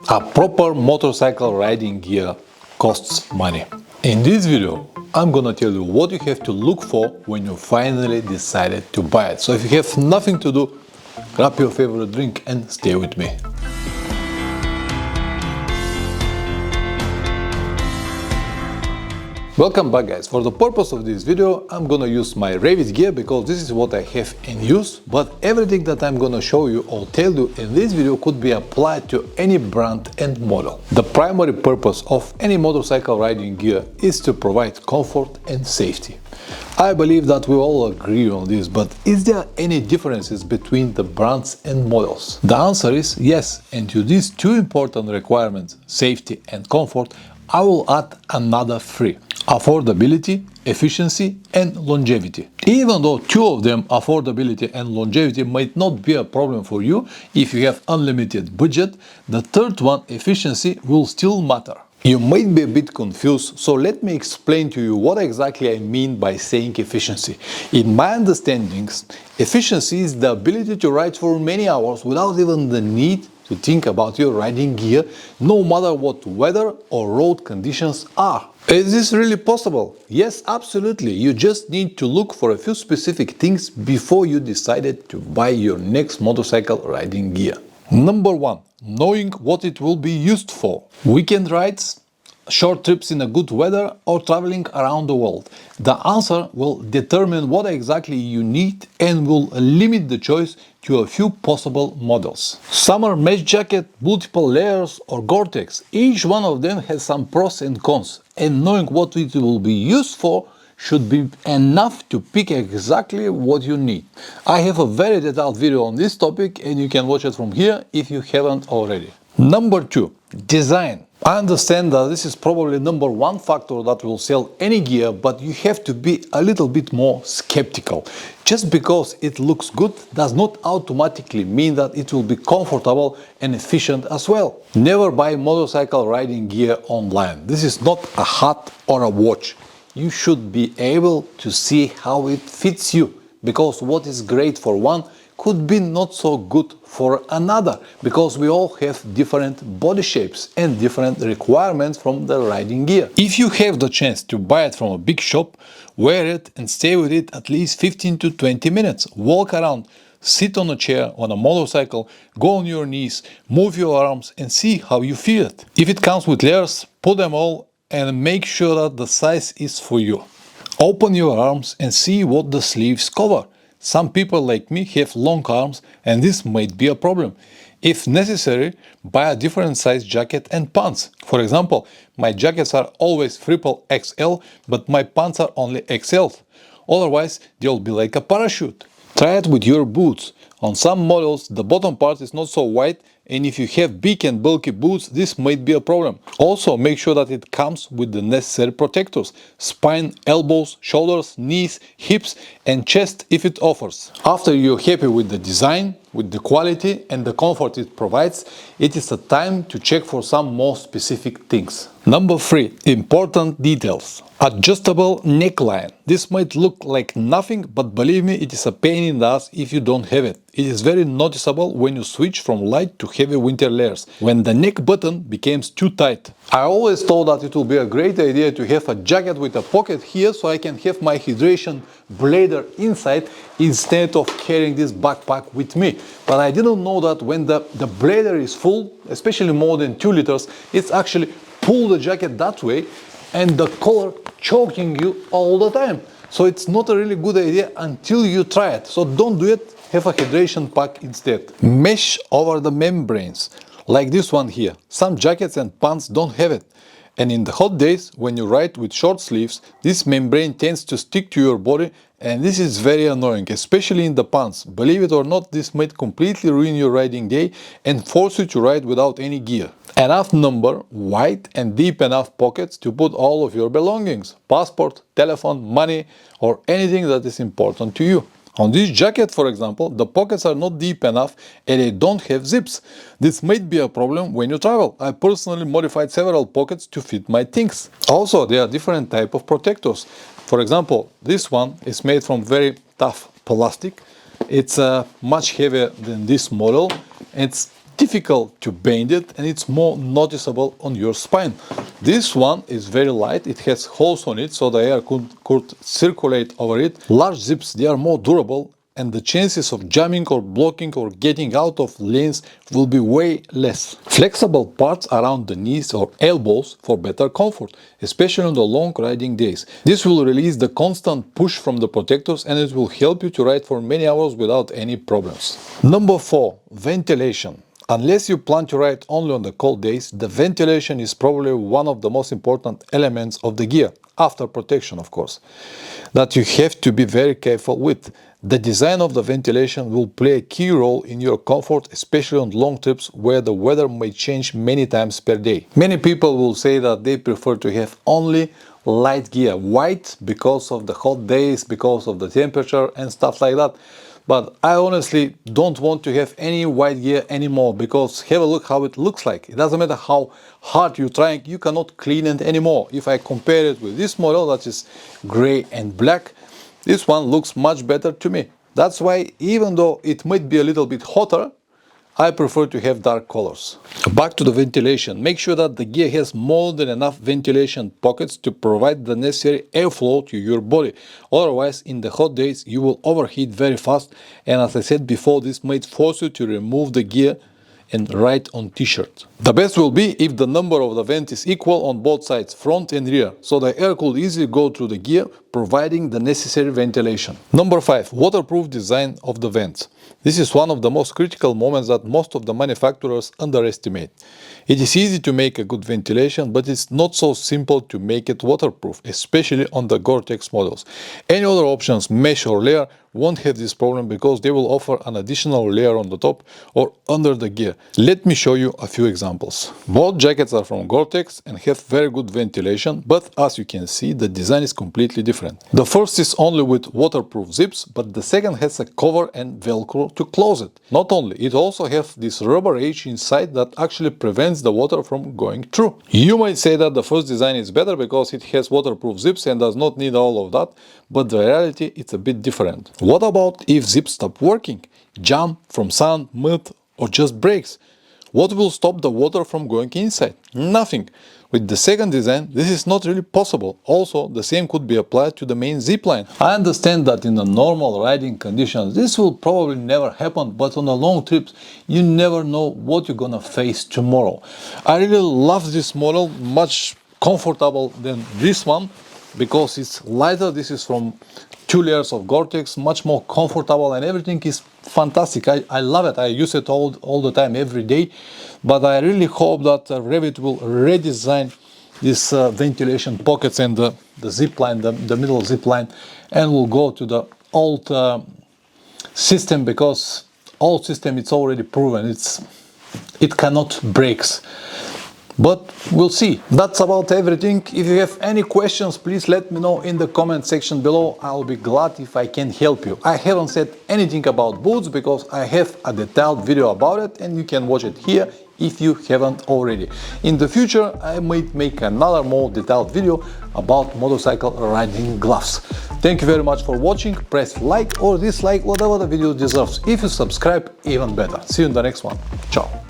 A proper motorcycle riding gear costs money. In this video, I'm gonna tell you what you have to look for when you finally decided to buy it. So if you have nothing to do, grab your favorite drink and stay with me. Welcome back, guys. For the purpose of this video, I'm gonna use my REVÍT gear because this is what I have in use, but everything that I'm gonna show you or tell you in this video could be applied to any brand and model. The primary purpose of any motorcycle riding gear is to provide comfort and safety. I believe that we all agree on this, but is there any differences between the brands and models? The answer is yes, and to these two important requirements, safety and comfort, I will add another three: affordability, efficiency and longevity. Even though two of them, affordability and longevity, might not be a problem for you if you have unlimited budget, the third one, efficiency, will still matter. You might be a bit confused, so let me explain to you what exactly I mean by saying efficiency. In my understandings, efficiency is the ability to ride for many hours without even the need to think about your riding gear, no matter what weather or road conditions are. Is this really possible? Yes, absolutely. You just need to look for a few specific things before you decided to buy your next motorcycle riding gear. Number one, knowing what it will be used for. Weekend rides, short trips in a good weather, or traveling around the world. The answer will determine what exactly you need and will limit the choice to a few possible models. Summer mesh jacket, multiple layers, or Gore-Tex. Each one of them has some pros and cons, and knowing what it will be used for should be enough to pick exactly what you need. I have a very detailed video on this topic and you can watch it from here if you haven't already. Number two, design. I understand that this is probably number one factor that will sell any gear, but you have to be a little bit more skeptical. Just because it looks good does not automatically mean that it will be comfortable and efficient as well. Never buy motorcycle riding gear online. This is not a hat or a watch. You should be able to see how it fits you, because what is great for one could be not so good for another, because we all have different body shapes and different requirements from the riding gear. If you have the chance to buy it from a big shop, wear it and stay with it at least 15 to 20 minutes. Walk around, sit on a chair, on a motorcycle, go on your knees, move your arms and see how you feel it. If it comes with layers, put them all and make sure that the size is for you. Open your arms and see what the sleeves cover. Some people like me have long arms and this might be a problem. If necessary, buy a different size jacket and pants. For example, my jackets are always triple XL, but my pants are only XL. Otherwise, they'll be like a parachute. Try it with your boots. On some models, the bottom part is not so wide, and if you have big and bulky boots, this might be a problem. Also, make sure that it comes with the necessary protectors: spine, elbows, shoulders, knees, hips and chest if it offers. After you're happy with the design, with the quality and the comfort it provides, it is a time to check for some more specific things. Number three, important details. Adjustable neckline. This might look like nothing, but believe me, it is a pain in the ass if you don't have it. It is very noticeable when you switch from light to heavy winter layers, when the neck button becomes too tight. I always thought that it would be a great idea to have a jacket with a pocket here so I can have my hydration blader inside instead of carrying this backpack with me. But I didn't know that when the blader is full, especially more than 2 liters, it's actually pull the jacket that way and the collar choking you all the time. So it's not a really good idea until you try it. So don't do it, have a hydration pack instead. Mesh over the membranes, like this one here. Some jackets and pants don't have it. And in the hot days, when you ride with short sleeves, this membrane tends to stick to your body, and this is very annoying, especially in the pants. Believe it or not, this might completely ruin your riding day and force you to ride without any gear. Enough number, wide and deep enough pockets to put all of your belongings: passport, telephone, money, or anything that is important to you. On this jacket, for example, the pockets are not deep enough and they don't have zips. This might be a problem when you travel. I personally modified several pockets to fit my things. Also, there are different types of protectors. For example, this one is made from very tough plastic. It's much heavier than this model. It's difficult to bend it and it's more noticeable on your spine. This one is very light, it has holes on it so the air could circulate over it. Large zips, they are more durable and the chances of jamming or blocking or getting out of lanes will be way less. Flexible parts around the knees or elbows for better comfort, especially on the long riding days. This will release the constant push from the protectors and it will help you to ride for many hours without any problems. Number 4. Ventilation. Unless you plan to ride only on the cold days, the ventilation is probably one of the most important elements of the gear, after protection of course, that you have to be very careful with. The design of the ventilation will play a key role in your comfort, especially on long trips where the weather may change many times per day. Many people will say that they prefer to have only light gear, white, because of the hot days, because of the temperature and stuff like that. But I honestly don't want to have any white gear anymore, because have a look how it looks like. It doesn't matter how hard you're trying, you cannot clean it anymore. If I compare it with this model that is gray and black, this one looks much better to me. That's why, even though it might be a little bit hotter, I prefer to have dark colors. Back to the ventilation. Make sure that the gear has more than enough ventilation pockets to provide the necessary airflow to your body. Otherwise, in the hot days, you will overheat very fast. And as I said before, this might force you to remove the gear and ride on t-shirt. The best will be if the number of the vents is equal on both sides, front and rear, so the air could easily go through the gear, providing the necessary ventilation. Number 5. Waterproof design of the vents. This is one of the most critical moments that most of the manufacturers underestimate. It is easy to make a good ventilation, but it's not so simple to make it waterproof, especially on the Gore-Tex models. Any other options, mesh or layer, won't have this problem because they will offer an additional layer on the top or under the gear. Let me show you a few examples. Both jackets are from Gore-Tex and have very good ventilation, but as you can see, the design is completely different. The first is only with waterproof zips, but the second has a cover and Velcro to close it. Not only, it also has this rubber edge inside that actually prevents the water from going through. You might say that the first design is better because it has waterproof zips and does not need all of that, but the reality it's a bit different. What about if zips stop working, jam from sand, mud, or just breaks? What will stop the water from going inside? Nothing. With the second design, this is not really possible. Also, the same could be applied to the main zipline. I understand that in the normal riding conditions, this will probably never happen, but on the long trips, you never know what you're gonna face tomorrow. I really love this model, much comfortable than this one, because it's lighter. This is from 2 layers of Gore-Tex, much more comfortable, and everything is fantastic. I love it. I use it all the time, every day. But I really hope that REVÍT will redesign these ventilation pockets and the zip line, the middle zip line, and will go to the old system, because old system, it's already proven it cannot break. But we'll see. That's about everything. If you have any questions, please let me know in the comment section below. I'll be glad if I can help you. I haven't said anything about boots because I have a detailed video about it and you can watch it here if you haven't already. In the future, I might make another more detailed video about motorcycle riding gloves. Thank you very much for watching. Press like or dislike, whatever the video deserves. If you subscribe, even better. See you in the next one. Ciao.